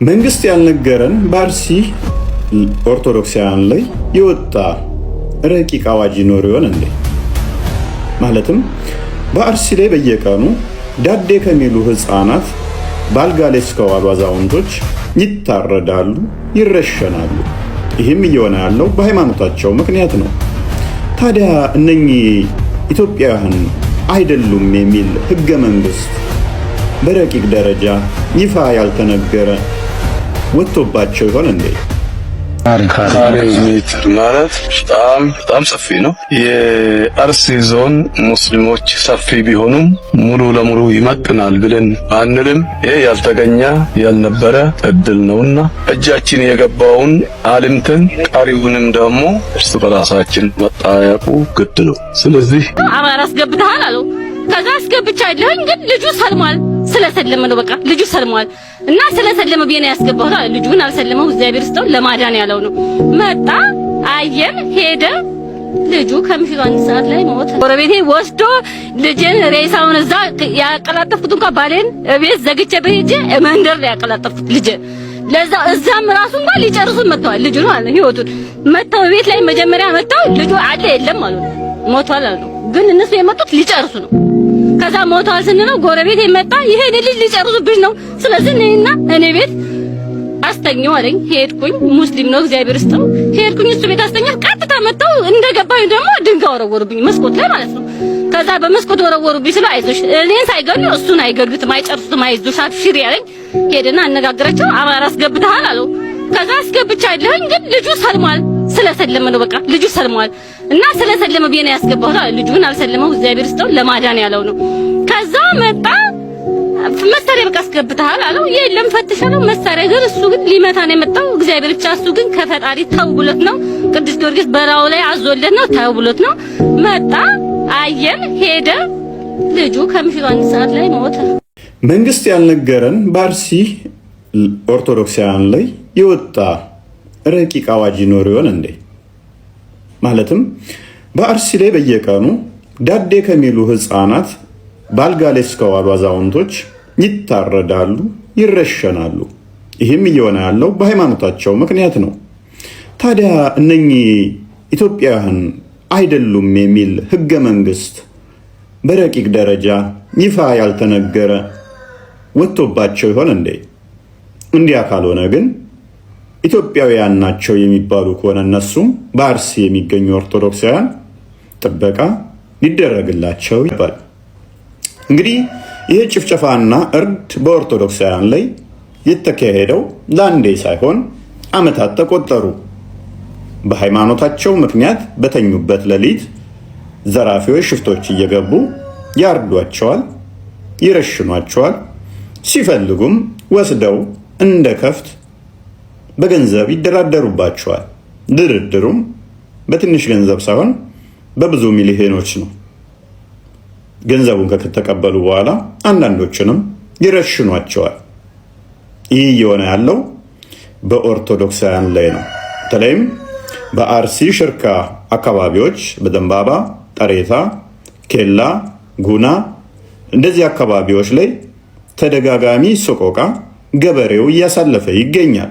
መንግስት ያልነገረን በአርሲ ኦርቶዶክሳውያን ላይ የወጣ ረቂቅ አዋጅ ይኖር ይሆን እንዴ? ማለትም በአርሲ ላይ በየቀኑ ዳዴ ከሚሉ ህፃናት ባልጋ ላይ እስከዋሉ አዛውንቶች ይታረዳሉ፣ ይረሸናሉ። ይህም እየሆነ ያለው በሃይማኖታቸው ምክንያት ነው። ታዲያ እነኚህ ኢትዮጵያውያን አይደሉም የሚል ህገ መንግስት በረቂቅ ደረጃ ይፋ ያልተነገረ ወጥቶባቸው ይሆን እንዴ? ካሬ ሜትር ማለት በጣም ሰፊ ነው። የአርሲ ዞን ሙስሊሞች ሰፊ ቢሆኑም ሙሉ ለሙሉ ይመጥናል ብለን አንልም። ይሄ ያልተገኘ ያልነበረ እድል ነውና እጃችን የገባውን አልምተን ቀሪውንም ደግሞ እርስ በራሳችን መጣያቁ ግድ ነው። ስለዚህ አማራ አስገብተሃል አሉ። ከዛ አስገብቻለሁኝ፣ ግን ልጁ ሰልሟል። ስለሰለመ ነው በቃ ልጁ ሰልሟል እና ስለሰለመ ቢሆን ያስገባው ነው። ልጁ ግን አልሰለመው፣ እግዚአብሔር ይስጠው ለማዳን ያለው ነው። መጣ፣ አየን፣ ሄደ። ልጁ ከምሽቱ 1 ሰዓት ላይ ሞተ። ጎረቤቴ ወስዶ ልጄን ሬሳውን እዛ ያቀላጠፍኩት እንኳን ባሌን ቤት ዘግቼ በሄጄ መንደር ላይ ያቀላጠፍኩት ልጄ ለዛ እዛም ራሱ እንኳን ሊጨርሱት መጥተዋል። ልጁ ነው አለ ህይወቱን መጥተው ቤት ላይ መጀመሪያ መጥተው ልጁ አለ የለም አሉ፣ ሞቷል አሉ። ግን እነሱ የመጡት ሊጨርሱ ነው። ከዛ ሞቷል ስንለው ጎረቤት የመጣ ይሄ ልጅ ሊጨርሱብሽ ነው፣ ስለዚህ እኔ ቤት አስተኛው አለኝ። ሄድኩኝ፣ ሙስሊም ነው እግዚአብሔር ይስጠው። ሄድኩኝ እሱ ቤት አስተኛ። ቀጥታ መጣው እንደገባኝ ደግሞ ድንጋይ ወረወሩብኝ መስኮት ላይ ማለት ነው። ከዛ በመስኮት ወረወሩብኝ ስለ አይዞሽ እኔን ሳይገሉ እሱን አይገሉትም፣ አይጨርሱትም፣ አይዞሽ አብሽሪ አለኝ። ሄደና አነጋገራቸው። አማራ አስገብተሃል አለው። ከዛ አስገብቻለሁኝ፣ ግን ልጁ ሰልሟል። ስለሰለመ ነው በቃ ልጁ ሰልሟል እና ስለሰለመ ቢሆን ያስገባው ነው። ልጁ ግን አልሰለመው፣ እግዚአብሔር ይስጠው ለማዳን ያለው ነው። ከዛ መጣ፣ መሳሪያ በቃ አስገብተሃል አለው። የለም ፈትሻለሁ መሳሪያ፣ ግን እሱ ግን ሊመታ ነው የመጣው። እግዚአብሔር ብቻ እሱ ግን ከፈጣሪ ተው ብሎት ነው፣ ቅዱስ ጊዮርጊስ በላው ላይ አዞለት ነው፣ ተው ብሎት ነው። መጣ፣ አየን፣ ሄደ። ልጁ ከምሽቱ 1 ሰዓት ላይ ሞተ። መንግስት ያልነገረን በአርሲ ኦርቶዶክሳውያን ላይ የወጣ ረቂቅ አዋጅ ይኖር ይሆን እንዴ? ማለትም በአርሲ ላይ በየቀኑ ዳዴ ከሚሉ ህፃናት ባልጋ ላይ እስከዋሉ አዛውንቶች ይታረዳሉ፣ ይረሸናሉ። ይህም እየሆነ ያለው በሃይማኖታቸው ምክንያት ነው። ታዲያ እነኚህ ኢትዮጵያውያን አይደሉም የሚል ህገ መንግስት በረቂቅ ደረጃ ይፋ ያልተነገረ ወጥቶባቸው ይሆን እንዴ? እንዲያ ካልሆነ ግን ኢትዮጵያውያን ናቸው የሚባሉ ከሆነ እነሱም በአርሲ የሚገኙ ኦርቶዶክሳውያን ጥበቃ ሊደረግላቸው ይባል። እንግዲህ ይህ ጭፍጨፋና እርድ በኦርቶዶክሳውያን ላይ የተካሄደው ለአንዴ ሳይሆን ዓመታት ተቆጠሩ። በሃይማኖታቸው ምክንያት በተኙበት ሌሊት ዘራፊዎች፣ ሽፍቶች እየገቡ ያርዷቸዋል፣ ይረሽኗቸዋል። ሲፈልጉም ወስደው እንደ ከፍት በገንዘብ ይደራደሩባቸዋል። ድርድሩም በትንሽ ገንዘብ ሳይሆን በብዙ ሚሊዮኖች ነው። ገንዘቡን ከተቀበሉ በኋላ አንዳንዶችንም ይረሽኗቸዋል። ይህ እየሆነ ያለው በኦርቶዶክሳውያን ላይ ነው። በተለይም በአርሲ ሽርካ አካባቢዎች በደንባባ፣ ጠሬታ፣ ኬላ፣ ጉና እንደዚህ አካባቢዎች ላይ ተደጋጋሚ ሰቆቃ ገበሬው እያሳለፈ ይገኛል።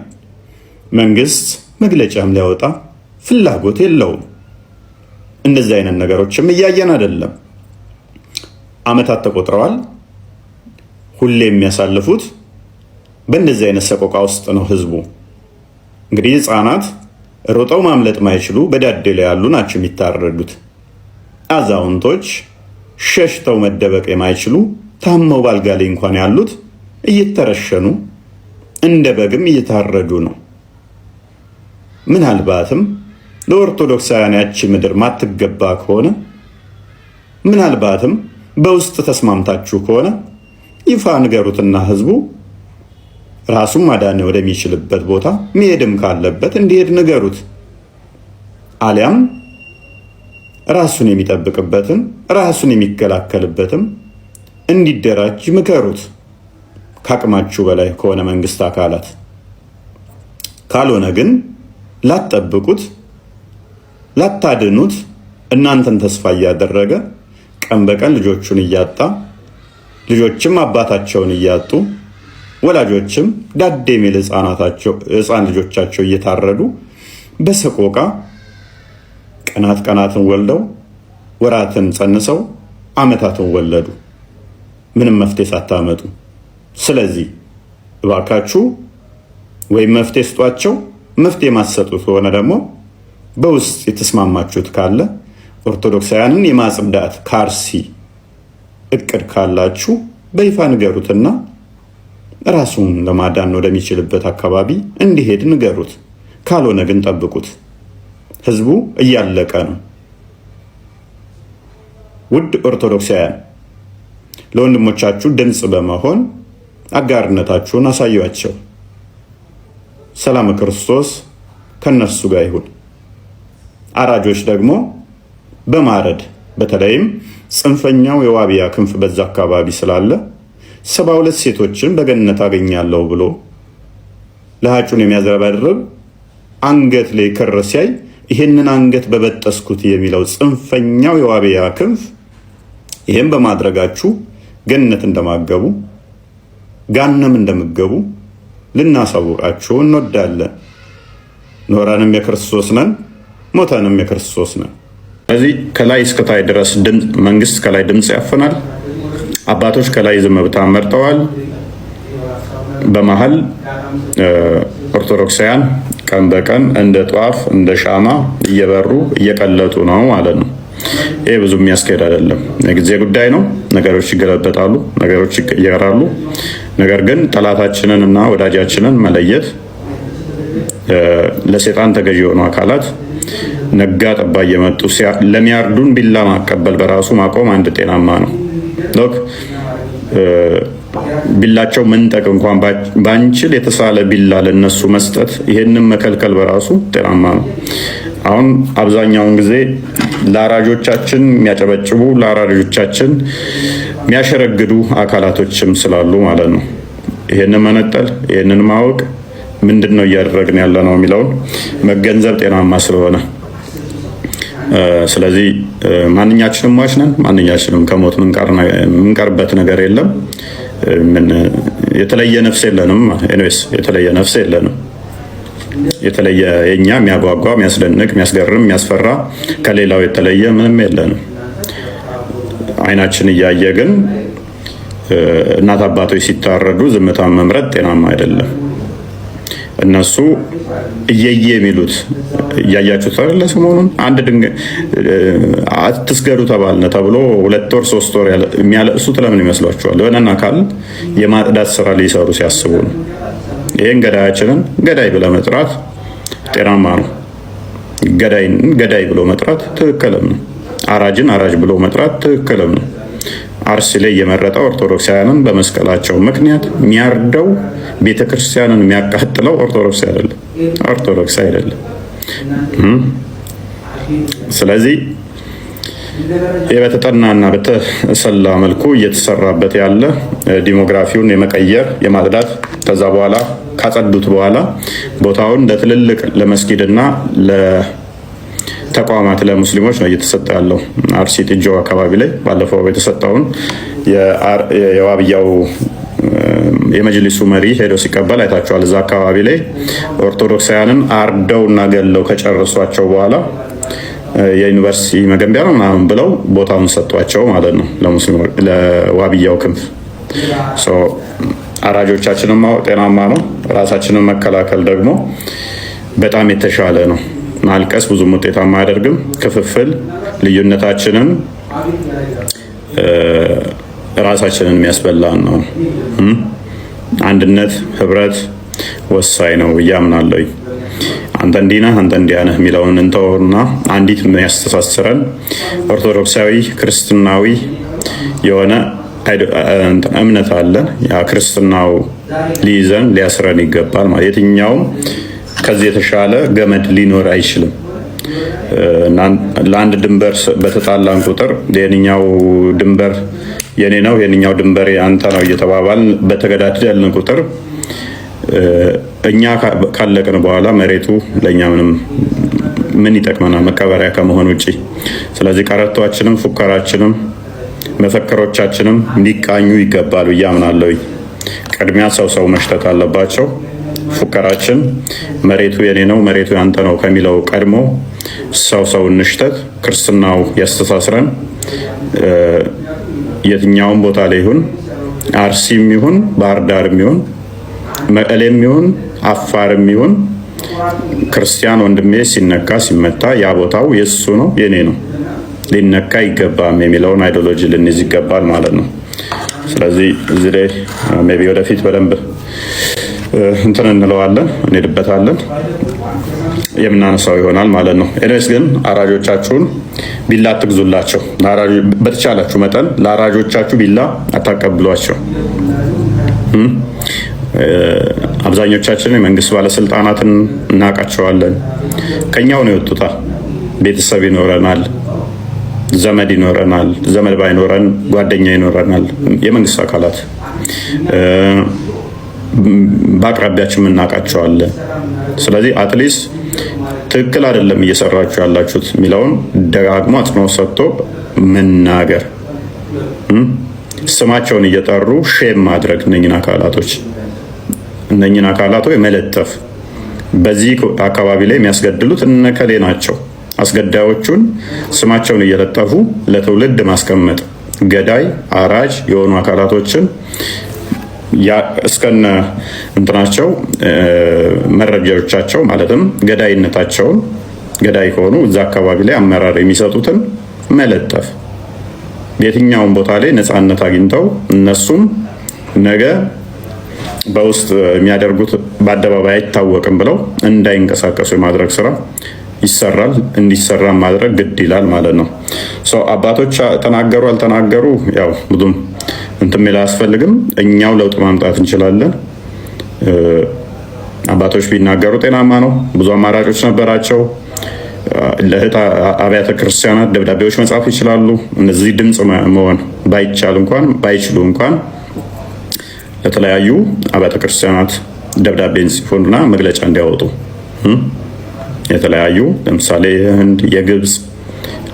መንግስት መግለጫም ሊያወጣ ፍላጎት የለውም። እንደዚህ አይነት ነገሮችም እያየን አይደለም። ዓመታት ተቆጥረዋል። ሁሌ የሚያሳልፉት በእንደዚህ አይነት ሰቆቃ ውስጥ ነው ህዝቡ። እንግዲህ ህፃናት ሮጠው ማምለጥ ማይችሉ በዳዴ ላይ ያሉ ናቸው የሚታረዱት። አዛውንቶች ሸሽተው መደበቅ የማይችሉ ታመው ባልጋ ላይ እንኳን ያሉት እየተረሸኑ እንደ በግም እየታረዱ ነው። ምናልባትም ለኦርቶዶክሳውያን ያቺ ምድር ማትገባ ከሆነ ምናልባትም በውስጥ ተስማምታችሁ ከሆነ ይፋ ንገሩትና ህዝቡ ራሱን ማዳን ወደሚችልበት ቦታ መሄድም ካለበት እንዲሄድ ንገሩት። አሊያም ራሱን የሚጠብቅበትን ራሱን የሚከላከልበትም እንዲደራጅ ምከሩት። ካቅማችሁ በላይ ከሆነ መንግስት አካላት፣ ካልሆነ ግን ላትጠብቁት ላታድኑት እናንተን ተስፋ እያደረገ ቀን በቀን ልጆቹን እያጣ ልጆችም አባታቸውን እያጡ ወላጆችም ዳዴ የሚል ሕፃን ልጆቻቸው እየታረዱ በሰቆቃ ቀናትን ወልደው ወራትን ጸንሰው ዓመታትን ወለዱ፣ ምንም መፍትሄ ሳታመጡ። ስለዚህ እባካችሁ ወይም መፍትሄ ስጧቸው። መፍትሄ ማሰጡት ሆነ ደግሞ በውስጥ የተስማማችሁት ካለ ኦርቶዶክሳውያንን የማጽዳት ካርሲ እቅድ ካላችሁ በይፋ ንገሩትና ራሱን ለማዳን ወደሚችልበት አካባቢ እንዲሄድ ንገሩት። ካልሆነ ግን ጠብቁት። ህዝቡ እያለቀ ነው። ውድ ኦርቶዶክሳውያን ለወንድሞቻችሁ ድምፅ በመሆን አጋርነታችሁን አሳዩአቸው። ሰላም ክርስቶስ ከነሱ ጋር ይሁን። አራጆች ደግሞ በማረድ በተለይም ጽንፈኛው የዋቢያ ክንፍ በዛ አካባቢ ስላለ 72 ሴቶችን በገነት አገኛለሁ ብሎ ለሃጩን የሚያዘረበርብ አንገት ላይ ክር ሲያይ ይሄንን አንገት በበጠስኩት የሚለው ጽንፈኛው የዋቢያ ክንፍ ይሄን በማድረጋችሁ ገነት እንደማገቡ ጋነም እንደምገቡ ልናሳውቃችሁ እንወዳለን። ኖረንም የክርስቶስ ነን፣ ሞተንም የክርስቶስ ነን። ስለዚህ ከላይ እስከታይ ድረስ መንግስት ከላይ ድምፅ ያፈናል። አባቶች ከላይ ዝምታ መርጠዋል። በመሃል ኦርቶዶክሳውያን ቀን በቀን እንደ ጧፍ እንደ ሻማ እየበሩ እየቀለጡ ነው ማለት ነው። ይሄ ብዙ የሚያስኬድ አይደለም። የጊዜ ጉዳይ ነው። ነገሮች ይገለበጣሉ፣ ነገሮች ይቀየራሉ። ነገር ግን ጠላታችንን እና ወዳጃችንን መለየት ለሰይጣን ተገዢ የሆኑ አካላት ነጋ ጠባ እየመጡ ለሚያርዱን ቢላ ማቀበል በራሱ ማቆም አንድ ጤናማ ነው። ቢላቸው መንጠቅ እንኳን ባንችል የተሳለ ቢላ ለነሱ መስጠት፣ ይሄንን መከልከል በራሱ ጤናማ ነው። አሁን አብዛኛውን ጊዜ ለአራጆቻችን የሚያጨበጭቡ ለአራጆቻችን የሚያሸረግዱ አካላቶችም ስላሉ ማለት ነው። ይሄንን መነጠል፣ ይሄንን ማወቅ፣ ምንድን ነው እያደረግን ያለ ነው የሚለውን መገንዘብ ጤናማ ስለሆነ ስለዚህ ማንኛችንም ሟች ነን። ማንኛችንም ከሞት ምንቀርበት ነገር የለም። የተለየ ነፍስ የለንም። ኤኒዌይስ የተለየ ነፍስ የለንም። የተለየ የኛ የሚያጓጓ የሚያስደንቅ የሚያስገርም የሚያስፈራ ከሌላው የተለየ ምንም የለንም። አይናችን እያየ ግን እናት አባቶች ሲታረዱ ዝምታን መምረጥ ጤናማ አይደለም። እነሱ እየየ የሚሉት እያያችሁት አይደለ? ሰሞኑን አንድ ድንጋይ አትስገዱ ተባልነ ተብሎ 2 ወር 3 ወር የሚያለቅሱት ለምን ይመስሏችኋል? የሆነን አካል የማጽዳት ስራ ሊሰሩ ሲያስቡ ነው። ይህን ገዳያችንን ገዳይ ብለ መጥራት ጤናማ ነው። ገዳይን ገዳይ ብሎ መጥራት ትክክልም ነው። አራጅን አራጅ ብሎ መጥራት ትክክልም ነው። አርሲ ላይ የመረጠው ኦርቶዶክሳውያንን በመስቀላቸው ምክንያት የሚያርደው ቤተክርስቲያንን የሚያቃጥለው ኦርቶዶክስ አይደለም። ስለዚህ በተጠናና በተሰላ መልኩ እየተሰራበት ያለ ዲሞግራፊውን የመቀየር የማጽዳት ከዛ በኋላ ካጸዱት በኋላ ቦታውን ለትልልቅ ለመስጊድና ተቋማት ለሙስሊሞች ነው እየተሰጠ ያለው። አርሲ ጥጆ አካባቢ ላይ ባለፈው የተሰጠውን የዋብያው የመጅሊሱ መሪ ሄዶ ሲቀበል አይታችኋል። እዛ አካባቢ ላይ ኦርቶዶክሳውያንን አርደው እና ገለው ከጨረሷቸው በኋላ የዩኒቨርሲቲ መገንቢያ ነው ምናምን ብለው ቦታውን ሰጧቸው ማለት ነው ለዋብያው ክንፍ። አራጆቻችንን ማወቅ ጤናማ ነው። ራሳችንን መከላከል ደግሞ በጣም የተሻለ ነው። ማልቀስ ብዙም ውጤታማ አያደርግም። ክፍፍል ልዩነታችንን ራሳችንን የሚያስበላን ነው። አንድነት ህብረት ወሳኝ ነው ብዬ አምናለሁ። አንተ እንዲህ ነህ አንተ እንዲያ ነህ የሚለውን እንተውና አንዲት የሚያስተሳስረን ኦርቶዶክሳዊ ክርስትናዊ የሆነ እምነት አለን። ያ ክርስትናው ሊይዘን ሊያስረን ይገባል። ማለት የትኛውም ከዚህ የተሻለ ገመድ ሊኖር አይችልም። ለአንድ ድንበር በተጣላን ቁጥር የኛው ድንበር የኔ ነው የኛው ድንበር አንተ ነው እየተባባልን በተገዳደልን ቁጥር እኛ ካለቅን በኋላ መሬቱ ለኛ ምን ይጠቅመናል? መቀበሪያ ከመሆን ውጪ። ስለዚህ ቀረቷችንም ፉከራችንም መፈክሮቻችንም ሊቃኙ ይገባል ብዬ አምናለሁ። ቅድሚያ ሰው መሽተት አለባቸው። ፉከራችን መሬቱ የኔ ነው መሬቱ ያንተ ነው ከሚለው ቀድሞ ሰው እንሽተት። ክርስትናው ያስተሳስረን። የትኛውም ቦታ ላይ ይሁን አርሲም ይሁን ባህር ዳርም ይሁን መቀሌም ይሁን አፋርም ይሁን ክርስቲያን ወንድሜ ሲነካ ሲመታ ያ ቦታው የሱ ነው የኔ ነው ሊነካ ይገባም የሚለውን አይዲዮሎጂ ልንይዝ ይገባል ማለት ነው። ስለዚህ እዚህ ላይ ሜቢ ወደፊት በደንብ እንትን እንለዋለን እንሄድበታለን የምናነሳው ይሆናል ማለት ነው። ኤኒዌይስ ግን አራጆቻችሁን ቢላ አትግዙላቸው። በተቻላችሁ መጠን ለአራጆቻችሁ ቢላ አታቀብሏቸው። አብዛኞቻችን የመንግስት ባለስልጣናትን እናውቃቸዋለን። ከኛው ነው የወጡታ። ቤተሰብ ይኖረናል፣ ዘመድ ይኖረናል፣ ዘመድ ባይኖረን ጓደኛ ይኖረናል። የመንግስት አካላት በአቅራቢያችን የምናውቃቸዋለን። ስለዚህ አትሊስት ትክክል አይደለም እየሰራችሁ ያላችሁት የሚለውን ደጋግሞ አጽንኦት ሰጥቶ መናገር፣ ስማቸውን እየጠሩ ሼም ማድረግ እነኝን አካላቶች መለጠፍ። በዚህ አካባቢ ላይ የሚያስገድሉት እነከሌ ናቸው። አስገዳዮቹን ስማቸውን እየለጠፉ ለትውልድ ማስቀመጥ፣ ገዳይ አራጅ የሆኑ አካላቶችን እስከነ እንትናቸው መረጃዎቻቸው ማለትም ገዳይነታቸውን ገዳይ ከሆኑ እዛ አካባቢ ላይ አመራር የሚሰጡትን መለጠፍ። የትኛውን ቦታ ላይ ነፃነት አግኝተው እነሱም ነገ በውስጥ የሚያደርጉት በአደባባይ አይታወቅም ብለው እንዳይንቀሳቀሱ የማድረግ ስራ ይሰራል። እንዲሰራ ማድረግ ግድ ይላል ማለት ነው። አባቶች ተናገሩ አልተናገሩ ያው ብዙም እንትን የሚል አያስፈልግም። እኛው ለውጥ ማምጣት እንችላለን። አባቶች ቢናገሩ ጤናማ ነው። ብዙ አማራጮች ነበራቸው። ለእህት አብያተ ክርስቲያናት ደብዳቤዎች መጻፍ ይችላሉ። እነዚህ ድምፅ መሆን ባይችሉ እንኳን ለተለያዩ አብያተ ክርስቲያናት ደብዳቤ እንጽፉና መግለጫ እንዲያወጡ የተለያዩ ለምሳሌ የህንድ፣ የግብፅ፣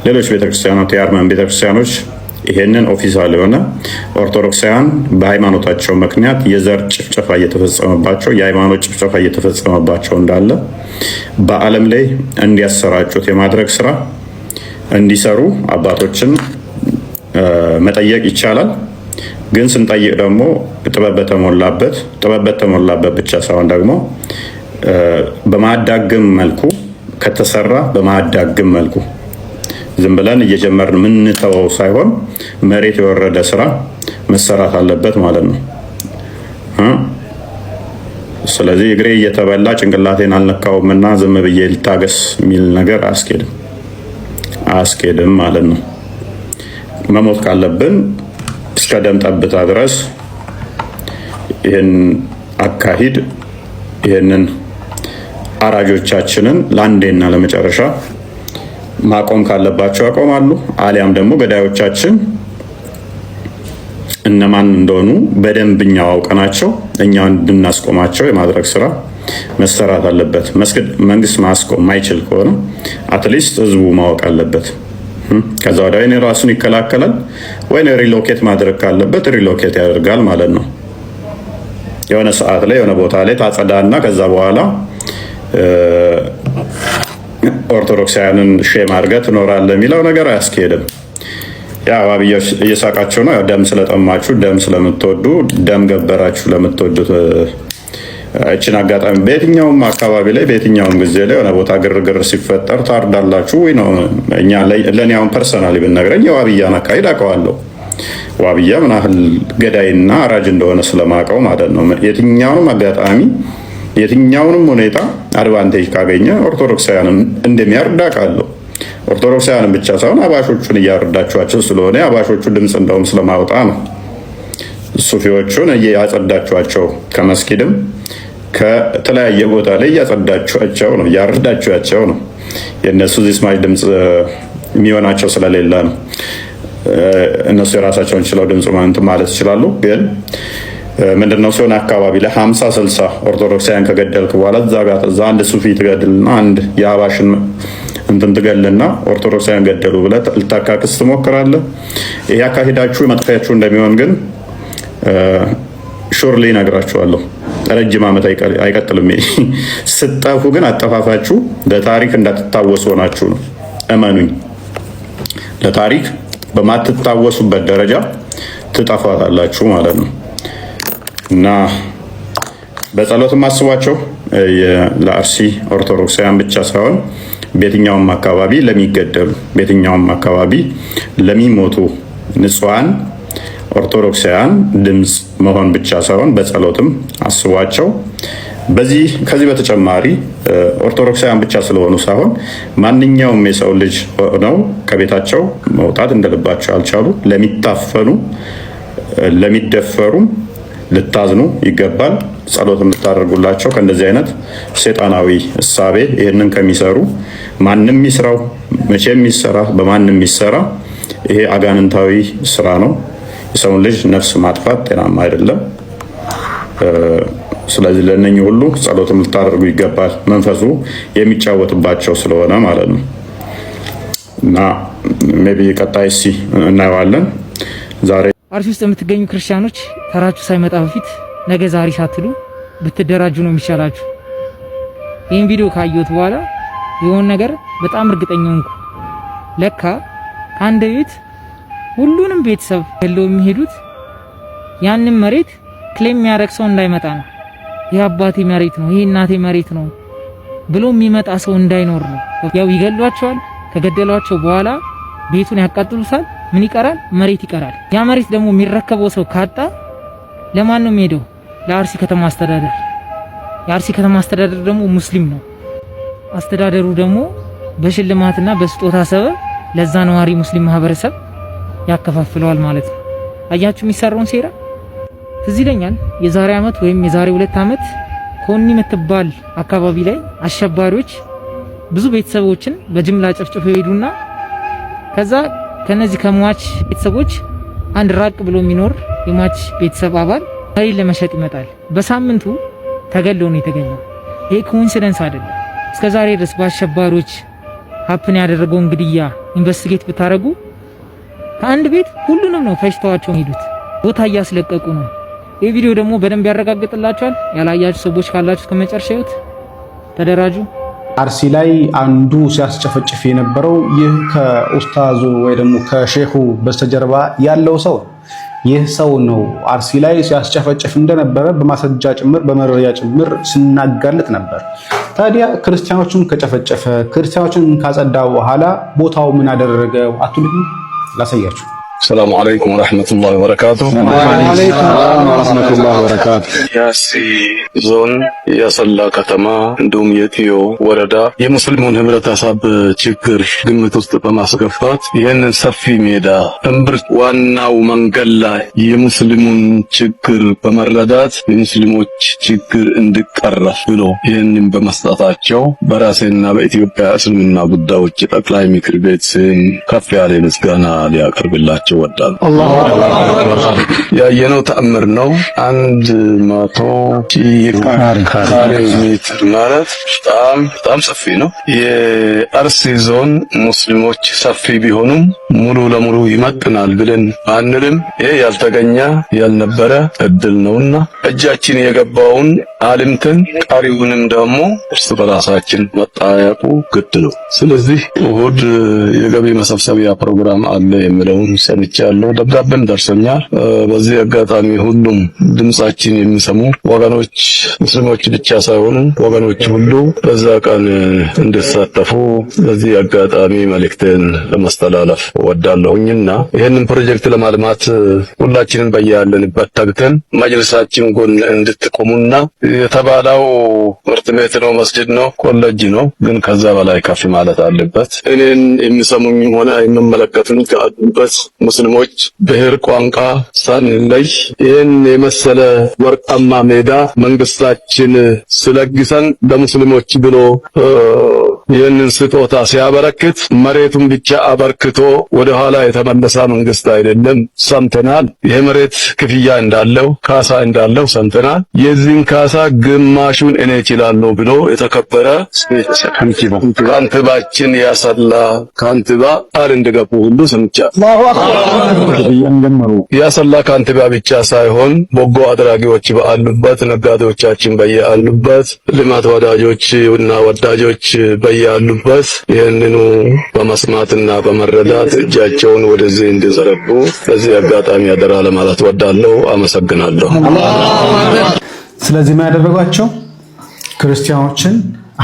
ሌሎች ቤተክርስቲያናት የአርመን ቤተክርስቲያኖች ይሄንን ኦፊሻል የሆነ ኦርቶዶክሳውያን በሃይማኖታቸው ምክንያት የዘር ጭፍጨፋ እየተፈጸመባቸው የሃይማኖት ጭፍጨፋ እየተፈጸመባቸው እንዳለ በዓለም ላይ እንዲያሰራጩት የማድረግ ስራ እንዲሰሩ አባቶችን መጠየቅ ይቻላል። ግን ስንጠይቅ ደግሞ ጥበብ በተሞላበት ብቻ ሳይሆን ደግሞ በማዳግም መልኩ ከተሰራ በማዳግም መልኩ ዝም ብለን እየጀመርን ምንተወው ሳይሆን መሬት የወረደ ስራ መሰራት አለበት ማለት ነው። ስለዚህ እግሬ እየተበላ ጭንቅላቴን አልነካውምና ዝም ብዬ ልታገስ የሚል ነገር አያስኬድም ማለት ነው። መሞት ካለብን እስከ ደም ጠብታ ድረስ ይህን አካሂድ ይህንን አራጆቻችንን ለአንዴና ለመጨረሻ ማቆም ካለባቸው ያቆማሉ። አሊያም ደግሞ ገዳዮቻችን እነማን እንደሆኑ በደንብ እኛው አውቀናቸው እኛ እንድናስቆማቸው የማድረግ ስራ መሰራት አለበት። መንግስት ማስቆም ማይችል ከሆነ አትሊስት ህዝቡ ማወቅ አለበት። ከዛ ወዲያ ወይ ራሱን ይከላከላል ወይ ሪሎኬት ማድረግ ካለበት ሪሎኬት ያደርጋል ማለት ነው። የሆነ ሰዓት ላይ የሆነ ቦታ ላይ ታጸዳና ከዛ በኋላ ኦርቶዶክሳውያንን ሼም አድርገህ ትኖራለህ የሚለው ነገር አያስኬድም። ያ አባብያዎች እየሳቃቸው ነው። ደም ስለጠማችሁ ደም ስለምትወዱ ደም ገበራችሁ ለምትወዱት እችን አጋጣሚ በየትኛውም አካባቢ ላይ በየትኛውም ጊዜ ላይ የሆነ ቦታ ግርግር ሲፈጠር ታርዳላችሁ ወይ ነው። እኛ ለእኔ አሁን ፐርሰናሊ ብነግረኝ የዋብያን አካሄድ አውቀዋለሁ። ዋብያ ምን ያህል ገዳይና አራጅ እንደሆነ ስለማውቀው ማለት ነው። የትኛውንም አጋጣሚ የትኛውንም ሁኔታ አድቫንቴጅ ካገኘ ኦርቶዶክሳውያንን እንደሚያርድ አውቃለሁ። ኦርቶዶክሳውያንን ብቻ ሳይሆን አባሾቹን እያረዳችኋቸው ስለሆነ አባሾቹ ድምፅ እንደውም ስለማውጣ ነው። ሱፊዎቹን እያጸዳችኋቸው ከመስጊድም ከተለያየ ቦታ ላይ እያጸዳችኋቸው ነው፣ እያረዳችኋቸው ነው። የእነሱ ዚስማች ድምፅ የሚሆናቸው ስለሌለ ነው። እነሱ የራሳቸውን ችለው ድምፅ ማለት ይችላሉ። ግን ምንድነው ሲሆን አካባቢ ላይ 50-60 ኦርቶዶክሳውያን ከገደልክ በኋላ እዛ አንድ ሱፊ ትገድልና አንድ የአባሽን እንትን ትገልና ኦርቶዶክሳውያን ገደሉ ብለህ ልታካክስ ትሞክራለህ። ይሄ አካሄዳችሁ መጥፊያችሁ እንደሚሆን ግን ሹርሊ እነግራችኋለሁ። ረጅም ዓመት አይቀጥልም። ስጠፉ ግን አጠፋፋችሁ ለታሪክ እንዳትታወሱ ሆናችሁ ነው። እመኑኝ፣ ለታሪክ በማትታወሱበት ደረጃ ትጠፋታላችሁ ማለት ነው። እና በጸሎትም አስቧቸው። ለአርሲ ኦርቶዶክሳውያን ብቻ ሳይሆን በየትኛውም አካባቢ ለሚገደሉ፣ በየትኛውም አካባቢ ለሚሞቱ ንጹሃን ኦርቶዶክሳውያን ድምፅ መሆን ብቻ ሳይሆን በጸሎትም አስቧቸው። ከዚህ በተጨማሪ ኦርቶዶክሳውያን ብቻ ስለሆኑ ሳይሆን ማንኛውም የሰው ልጅ ሆነው ከቤታቸው መውጣት እንደልባቸው ያልቻሉ ለሚታፈኑ፣ ለሚደፈሩ ልታዝኑ ይገባል። ጸሎትም ልታደርጉላቸው። ከእንደዚህ አይነት ሴጣናዊ እሳቤ ይህንን ከሚሰሩ ማንም ይስራው፣ መቼም ይሰራ፣ በማንም ይሰራ፣ ይሄ አጋንንታዊ ስራ ነው። የሰውን ልጅ ነፍስ ማጥፋት ጤናማ አይደለም። ስለዚህ ለእነኚህ ሁሉ ጸሎትም ልታደርጉ ይገባል። መንፈሱ የሚጫወትባቸው ስለሆነ ማለት ነው። እና ሜይ ቢ ቀጣይ እናየዋለን። ዛሬ አርሲ ውስጥ የምትገኙ ክርስቲያኖች ተራችሁ ሳይመጣ በፊት ነገ ዛሬ ሳትሉ ብትደራጁ ነው የሚሻላችሁ። ይህን ቪዲዮ ካየሁት በኋላ የሆነ ነገር በጣም እርግጠኛ ሆንኩ። ለካ ከአንድ ቤት ሁሉንም ቤተሰብ ገለው የሚሄዱት ያንን መሬት ክሌም የሚያደርግ ሰው እንዳይመጣ ነው። ይህ አባቴ መሬት ነው፣ ይህ እናቴ መሬት ነው ብሎ የሚመጣ ሰው እንዳይኖር ነው። ያው ይገሏቸዋል። ከገደሏቸው በኋላ ቤቱን ያቃጥሉታል። ምን ይቀራል? መሬት ይቀራል። ያ መሬት ደግሞ የሚረከበው ሰው ካጣ ለማን ነው የሚሄደው? ለአርሲ ከተማ አስተዳደር። የአርሲ ከተማ አስተዳደር ደግሞ ሙስሊም ነው። አስተዳደሩ ደግሞ በሽልማትና በስጦታ ሰበብ ለዛ ነዋሪ ሙስሊም ማህበረሰብ ያከፋፍለዋል ማለት ነው። አያችሁ የሚሰራውን ሴራ። ትዝ ይለኛል የዛሬ ዓመት ወይም የዛሬ 2 ዓመት ኮኒ የምትባል አካባቢ ላይ አሸባሪዎች ብዙ ቤተሰቦችን በጅምላ ጨፍጭፈው ሄዱና ከዛ ከነዚህ ከሟች ቤተሰቦች አንድ ራቅ ብሎ የሚኖር የሟች ቤተሰብ አባል መሬት ለመሸጥ ይመጣል። በሳምንቱ ተገለው ነው የተገኘው። ይሄ ኮኢንሲደንስ አይደለም። እስከዛሬ ድረስ በአሸባሪዎች ሀፕን ያደረገውን ግድያ ኢንቨስቲጌት ብታረጉ ከአንድ ቤት ሁሉንም ነው ፈጅተዋቸው ሄዱት። ቦታ እያስለቀቁ ነው። ይህ ቪዲዮ ደግሞ በደንብ ያረጋግጥላችኋል። ያላያችሁ ሰዎች ካላችሁ ከመጨረሻ ይሁት ተደራጁ። አርሲ ላይ አንዱ ሲያስጨፈጭፍ የነበረው ይህ ከኡስታዙ ወይ ደግሞ ከሼኹ በስተጀርባ ያለው ሰው ይህ ሰው ነው። አርሲ ላይ ሲያስጨፈጭፍ እንደነበረ በማስረጃ ጭምር በመረጃ ጭምር ስናጋልጥ ነበር። ታዲያ ክርስቲያኖችን ከጨፈጨፈ ክርስቲያኖችን ካጸዳ በኋላ ቦታው ምን አደረገው አትሉኝ? ላሳያችሁ። ሰላም አለይኩም ወራህመቱላሂ ወበረካቱ። ወአለይኩም ሰላም ወራህመቱላሂ ወበረካቱ። የአርሲ ዞን የአሰላ ከተማ እንዲሁም የቲዮ ወረዳ የሙስሊሙን ህብረተሰብ ችግር ግምት ውስጥ በማስገባት ይህንን ሰፊ ሜዳ እምብርት ዋናው መንገድ ላይ የሙስሊሙን ችግር በመረዳት የሙስሊሞች ችግር እንዲቀረፍ ብሎ ይህንን በመስጠታቸው በራሴና በኢትዮጵያ እስልምና ጉዳዮች ጠቅላይ ምክር ቤት ስም ከፍ ያለ ምስጋና ሊያቀርብላቸው ወዳል። ያየነው ተአምር ነው። 100 ካሬ ሜትር ማለት በጣም ሰፊ ነው። የአርሲ ዞን ሙስሊሞች ሰፊ ቢሆኑም ሙሉ ለሙሉ ይመጥናል ብለን አንልም። ይሄ ያልተገኘ ያልነበረ እድል ነውና እጃችን የገባውን አልምተን ቀሪውንም ደግሞ እርስ በራሳችን መጣያቁ ግድ ነው። ስለዚህ እሁድ የገቢ መሰብሰቢያ ፕሮግራም አለ የሚለውን ሰምቻለሁ። ደብዳቤም ደርሶኛል። በዚህ አጋጣሚ ሁሉም ድምጻችን የሚሰሙ ወገኖች ሙስሊሞች ብቻ ሳይሆኑ ወገኖች ሁሉ በዛ ቀን እንዲሳተፉ በዚህ አጋጣሚ መልእክቴን ለማስተላለፍ ወዳለሁኝና ይህንን ፕሮጀክት ለማልማት ሁላችንን በያለንበት ተግተን መጅልሳችን ጎን እንድትቆሙና የተባለው ትምህርት ቤት ነው፣ መስጂድ ነው፣ ኮሌጅ ነው፣ ግን ከዛ በላይ ከፍ ማለት አለበት። እኔን የሚሰሙኝ ሆነ የሚመለከቱኝ ካሉበት ሙስሊሞች ብሔር፣ ቋንቋ ሳንለይ ይህን የመሰለ ወርቃማ ሜዳ መንግስታችን ስለግሰን ለሙስሊሞች ብሎ ይህንን ስጦታ ሲያበረክት መሬቱን ብቻ አበርክቶ ወደ ኋላ የተመለሰ መንግስት አይደለም። ሰምተናል። የመሬት ክፍያ እንዳለው ካሳ እንዳለው ሰምተናል። የዚህን ካሳ ግማሹን እኔ እችላለሁ ብሎ የተከበረ ካንትባችን ያሰላ ካንትባ ቃል እንደገቡ ሁሉ ሰምቻለሁ። ያሰላ ካንትባ ብቻ ሳይሆን በጎ አድራጊዎች ባሉበት፣ ነጋዴዎቻችን በያሉበት፣ ልማት ወዳጆች እና ወዳጆች በያሉበት ይህንኑ በመስማትና በመረዳት እጃቸውን ወደዚህ እንዲዘረጉ በዚህ አጋጣሚ አደራ ለማለት ወዳለሁ። አመሰግናለሁ። ስለዚህ ምን ያደረጓቸው? ክርስቲያኖችን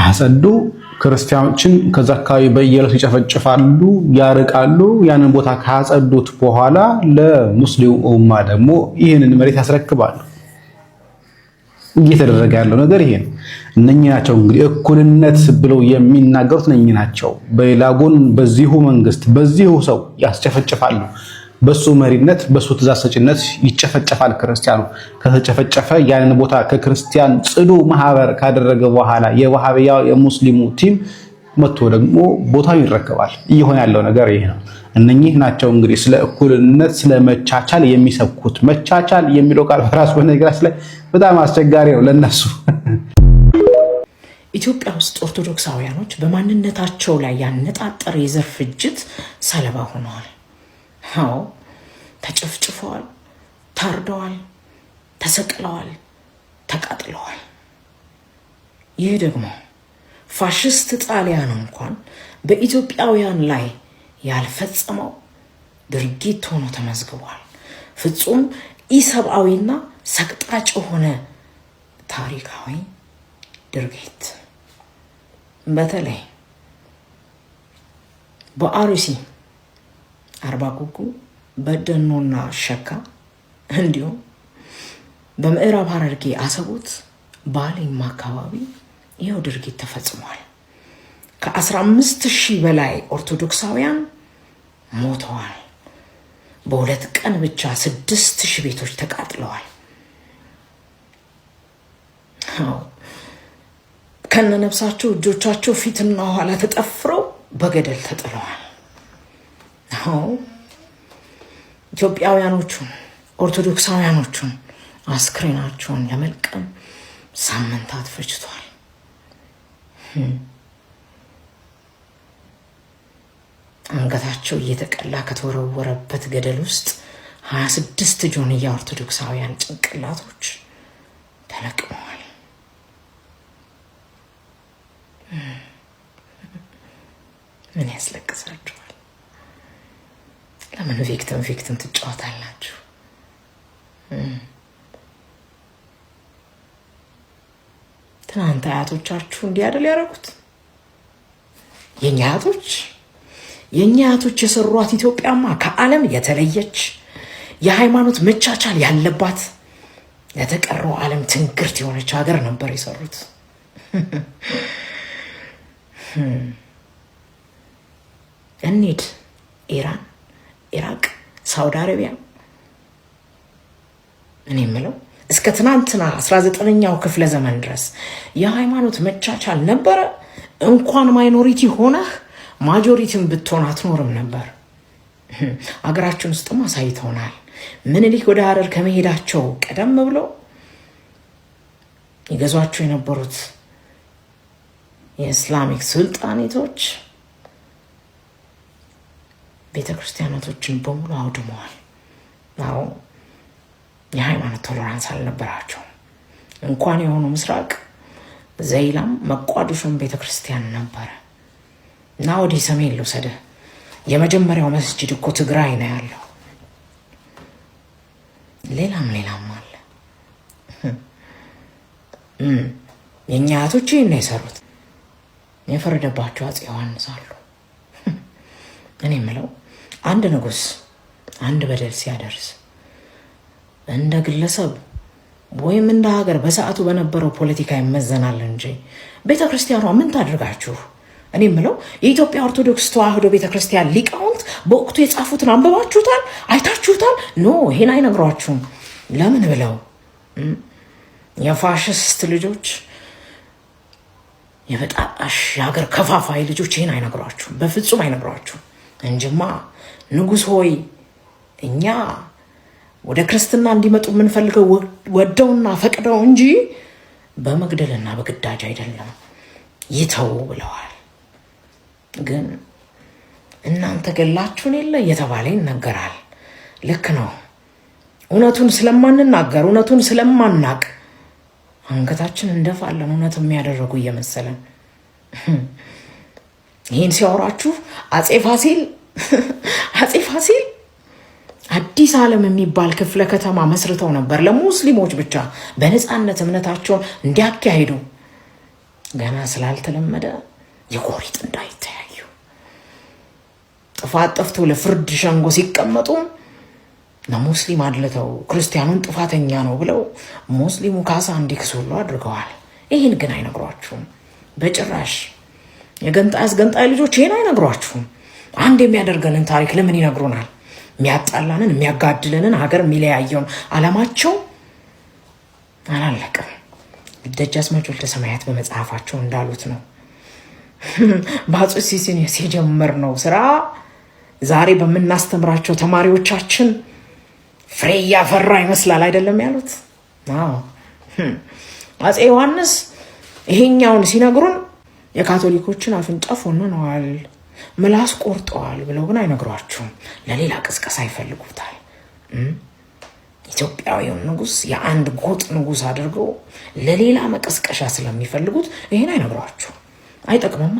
አጸዱ። ክርስቲያኖችን ከዛ አካባቢ በየዕለቱ ይጨፈጭፋሉ፣ ያርቃሉ። ያንን ቦታ ካጸዱት በኋላ ለሙስሊሙ ኡማ ደግሞ ይህንን መሬት ያስረክባሉ። እየተደረገ ያለው ነገር ይሄ ነው። እነኚህ ናቸው እንግዲህ እኩልነት ብለው የሚናገሩት እነኚህ ናቸው። በሌላ ጎን በዚሁ መንግስት በዚሁ ሰው ያስጨፈጭፋሉ። በሱ መሪነት በሱ ትእዛዝ ሰጭነት ይጨፈጨፋል ክርስቲያኑ። ከተጨፈጨፈ ያንን ቦታ ከክርስቲያን ጽዱ ማህበር ካደረገ በኋላ የዋሃቢያ የሙስሊሙ ቲም መጥቶ ደግሞ ቦታው ይረከባል። እየሆነ ያለው ነገር ይሄ ነው። እነኚህ ናቸው እንግዲህ ስለ እኩልነት ስለ መቻቻል የሚሰብኩት። መቻቻል የሚለው ቃል በራሱ በነገራችን ላይ በጣም አስቸጋሪ ነው ለነሱ። ኢትዮጵያ ውስጥ ኦርቶዶክሳውያኖች በማንነታቸው ላይ ያነጣጠረ የዘር ፍጅት ሰለባ ሆነዋል። አዎ ተጨፍጭፈዋል፣ ታርደዋል፣ ተሰቅለዋል፣ ተቃጥለዋል። ይህ ደግሞ ፋሽስት ጣሊያን እንኳን በኢትዮጵያውያን ላይ ያልፈጸመው ድርጊት ሆኖ ተመዝግቧል። ፍጹም ኢሰብአዊና ሰቅጣጭ የሆነ ታሪካዊ ድርጊት በተለይ በአርሲ አርባ ጉጉ በደኖና ሸካ እንዲሁም በምዕራብ ሐረርጌ አሰቦት ባሌማ አካባቢ ይኸው ድርጊት ተፈጽሟል። ከ15,000 በላይ ኦርቶዶክሳውያን ሞተዋል። በሁለት ቀን ብቻ 6,000 ቤቶች ተቃጥለዋል። ከነነፍሳቸው እጆቻቸው ፊትና ኋላ ተጠፍረው በገደል ተጥለዋል። ኢትዮጵያውያኖቹን ኦርቶዶክሳውያኖቹን አስክሬናቸውን ለመልቀም ሳምንታት ፈጅቷል። አንገታቸው እየተቀላ ከተወረወረበት ገደል ውስጥ 26 ጆንያ ኦርቶዶክሳውያን ጭንቅላቶች ተለቅመዋል። ምን ያስለቅሳችኋል? ለምን ቪክቲም ትጫወታላችሁ? ትናንት አያቶቻችሁ እንዲህ አይደል ያደረጉት? የኛ አያቶች የሰሯት ኢትዮጵያማ ከዓለም የተለየች የሃይማኖት መቻቻል ያለባት ለተቀረው ዓለም ትንግርት የሆነች ሀገር ነበር የሰሩት። እንሂድ ኢራን፣ ኢራቅ፣ ሳውዲ አረቢያ። እኔ የምለው እስከ ትናንትና 19ኛው ክፍለ ዘመን ድረስ የሃይማኖት መቻቻል ነበረ። እንኳን ማይኖሪቲ ሆነህ ማጆሪቲን ብትሆን አትኖርም ነበር። አገራችን ውስጥም አሳይተውናል። ምኒልክ ወደ ሀረር ከመሄዳቸው ቀደም ብለው ይገዟቸው የነበሩት የእስላሚክ ሱልጣኔቶች ቤተክርስቲያናቶችን በሙሉ አውድመዋል። አዎ የሃይማኖት ቶለራንስ አልነበራቸው። እንኳን የሆኑ ምስራቅ ዘይላም መቋደሾም ቤተክርስቲያን ነበረ እና ወዲህ ሰሜን ልውሰድህ። የመጀመሪያው መስጂድ እኮ ትግራይ ነው ያለው። ሌላም አለ። የእኛ አያቶች ይህን ነው የሰሩት። የፈረደባቸው አፄ ዮሐንስ አሉ። እኔ የምለው አንድ ንጉስ አንድ በደል ሲያደርስ እንደ ግለሰብ ወይም እንደ ሀገር በሰዓቱ በነበረው ፖለቲካ ይመዘናል እንጂ ቤተክርስቲያኗ ምን ታድርጋችሁ? እኔ የምለው የኢትዮጵያ ኦርቶዶክስ ተዋህዶ ቤተክርስቲያን ሊቃውንት በወቅቱ የጻፉትን አንብባችሁታል? አይታችሁታል? ኖ ይሄን አይነግሯችሁም። ለምን ብለው የፋሽስት ልጆች የበጣጣሽ የሀገር ከፋፋይ ልጆች ይህን አይነግሯችሁም፣ በፍጹም አይነግሯችሁም እንጂማ ንጉሥ ሆይ እኛ ወደ ክርስትና እንዲመጡ የምንፈልገው ወደውና ፈቅደው እንጂ በመግደልና በግዳጅ አይደለም ይተው ብለዋል። ግን እናንተ ገላችሁን የለ እየተባለ ይነገራል። ልክ ነው። እውነቱን ስለማንናገር እውነቱን ስለማናቅ አንገታችን እንደፋለን እውነት የሚያደርጉ እየመሰለን። ይህን ሲያወራችሁ አጼ ፋሲል አዲስ ዓለም የሚባል ክፍለ ከተማ መስርተው ነበር ለሙስሊሞች ብቻ በነፃነት እምነታቸውን እንዲያካሂዱ። ገና ስላልተለመደ የጎሪጥ እንዳይተያዩ ጥፋት ጠፍቶ ለፍርድ ሸንጎ ሲቀመጡ ለሙስሊም አድልተው ክርስቲያኑን ጥፋተኛ ነው ብለው ሙስሊሙ ካሳ እንዲክሱሉ አድርገዋል። ይህን ግን አይነግሯችሁም በጭራሽ። የገንጣይ አስገንጣይ ልጆች ይህን አይነግሯችሁም። አንድ የሚያደርገንን ታሪክ ለምን ይነግሩናል? የሚያጣላንን የሚያጋድለንን ሀገር የሚለያየውን ዓላማቸው አላለቅም። ደጃዝማች ወልደ ሰማያት በመጽሐፋቸው እንዳሉት ነው። በአፄ ሲሲኒዮስ የጀመርነው ስራ ዛሬ በምናስተምራቸው ተማሪዎቻችን ፍሬ እያፈራ ይመስላል አይደለም ያሉት? አዎ አፄ ዮሐንስ ይሄኛውን ሲነግሩን የካቶሊኮችን አፍንጫ ፎንነዋል፣ ምላስ ቆርጠዋል ብለው ግን አይነግሯችሁም። ለሌላ ቅስቀሳ ይፈልጉታል። ኢትዮጵያዊውን ንጉስ የአንድ ጎጥ ንጉስ አድርገው ለሌላ መቀስቀሻ ስለሚፈልጉት ይሄን አይነግሯችሁ። አይጠቅምማ፣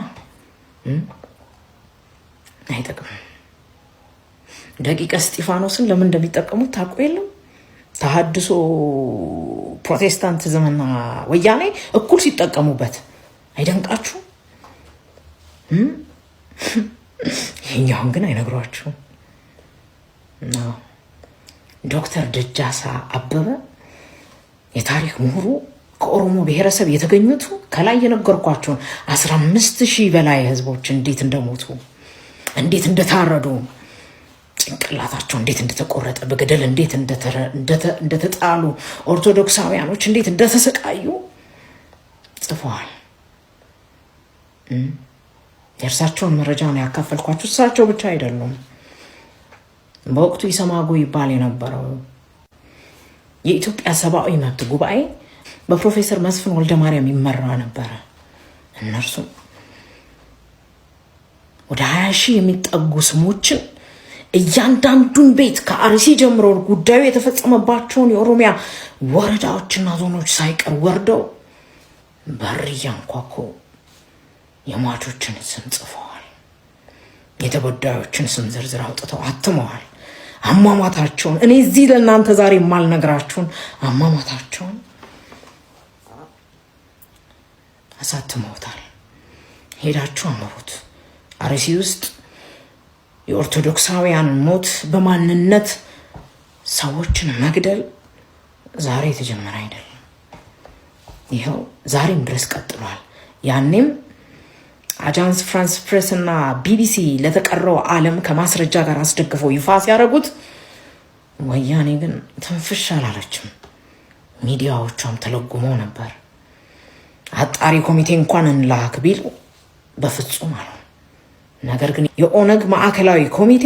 አይጠቅምም። ደቂቀ እስጢፋኖስን ለምን እንደሚጠቀሙት ታውቁ የለም? ተሐድሶ ፕሮቴስታንቲዝምና ወያኔ እኩል ሲጠቀሙበት አይደንቃችሁ? ይሄኛውን ግን አይነግሯችሁም። ዶክተር ደጃሳ አበበ የታሪክ ምሁሩ ከኦሮሞ ብሔረሰብ የተገኙት ከላይ የነገርኳቸውን 15,000 በላይ ህዝቦች እንዴት እንደሞቱ እንዴት እንደታረዱ ጭንቅላታቸው እንዴት እንደተቆረጠ በገደል እንዴት እንደተጣሉ ኦርቶዶክሳውያኖች እንዴት እንደተሰቃዩ ጽፈዋል። የእርሳቸውን መረጃ ነው ያካፈልኳችሁ። እሳቸው ብቻ አይደሉም። በወቅቱ ኢሰማጎ ይባል የነበረው የኢትዮጵያ ሰብአዊ መብት ጉባኤ በፕሮፌሰር መስፍን ወልደ ማርያም ይመራ ነበረ። እነርሱም ወደ 20,000 የሚጠጉ ስሞችን እያንዳንዱን ቤት ከአርሲ ጀምሮ ጉዳዩ የተፈጸመባቸውን የኦሮሚያ ወረዳዎችና ዞኖች ሳይቀር ወርደው በር እያንኳኩ የሟቾችን ስም ጽፈዋል። የተበዳዮችን ስም ዝርዝር አውጥተው አትመዋል። አሟሟታቸውን እኔ እዚህ ለእናንተ ዛሬ የማልነግራችሁን አሟሟታቸውን አሳትመውታል። ሄዳችሁ አንብቡት። አርሲ ውስጥ የኦርቶዶክሳውያን ሞት በማንነት ሰዎችን መግደል ዛሬ የተጀመረ አይደለም። ይኸው ዛሬም ድረስ ቀጥሏል። ያኔም አጃንስ ፍራንስ ፕሬስ እና ቢቢሲ ለተቀረው ዓለም ከማስረጃ ጋር አስደግፈው ይፋ ሲያደርጉት ወያኔ ግን ትንፍሽ አላለችም። ሚዲያዎቿም ተለጉመው ነበር። አጣሪ ኮሚቴ እንኳን እንላክ ቢሉ በፍጹም አሉ። ነገር ግን የኦነግ ማዕከላዊ ኮሚቴ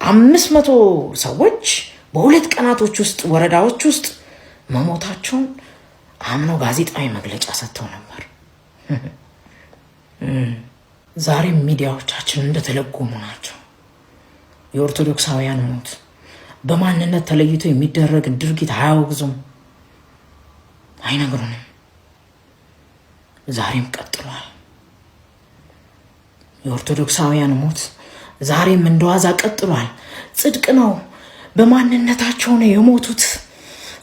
500 ሰዎች በ2 ቀናቶች ውስጥ ወረዳዎች ውስጥ መሞታቸውን አምነው ጋዜጣዊ መግለጫ ሰጥተው ነበር። ዛሬም ሚዲያዎቻችን እንደተለጎሙ ናቸው። የኦርቶዶክሳውያን ሞት በማንነት ተለይቶ የሚደረግ ድርጊት አያወግዙም፣ አይነግሩንም። ዛሬም ቀጥሏል። የኦርቶዶክሳውያን ሞት ዛሬም እንደዋዛ ቀጥሏል። ጽድቅ ነው፣ በማንነታቸው ነው የሞቱት፣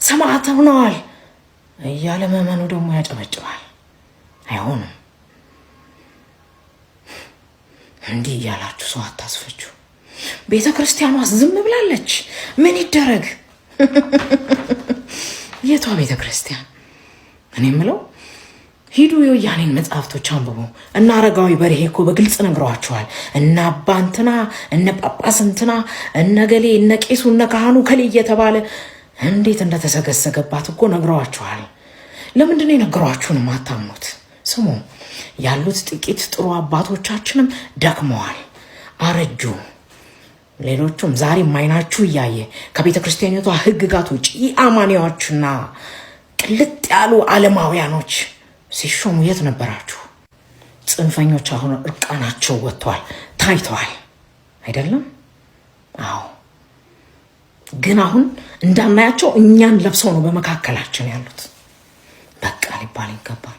ሰማዕት ሆነዋል እያለ መመኑ ደግሞ ያጨበጭባል። አይሆንም። እንዲህ እያላችሁ ሰው አታስፈጁ። ቤተ ክርስቲያኗ ዝም ብላለች። ምን ይደረግ? የቷ ቤተ ክርስቲያን? እኔ የምለው ሂዱ የወያኔን መጽሐፍቶች አንብቡ። እና አረጋዊ በርሄ እኮ በግልጽ ነግረዋቸዋል። እነ አባ እንትና፣ እነ ጳጳስ እንትና፣ እነ ገሌ፣ እነ ቄሱ፣ እነ ካህኑ ከሌ እየተባለ እንዴት እንደተሰገሰገባት እኮ ነግረዋቸዋል። ለምንድን ነው የነገሯችሁን የማታምኑት? ስሙ ያሉት ጥቂት ጥሩ አባቶቻችንም ደክመዋል፣ አረጁ። ሌሎቹም ዛሬ ማይናችሁ እያየ ከቤተ ክርስቲያኒቷ ሕግጋት ውጭ አማኒዎችና ቅልጥ ያሉ ዓለማውያኖች ሲሾሙ የት ነበራችሁ? ጽንፈኞች አሁን እርቃናቸው ወጥተዋል፣ ታይተዋል አይደለም? አዎ። ግን አሁን እንዳናያቸው እኛን ለብሰው ነው በመካከላችን ያሉት። በቃ ሊባል ይገባል።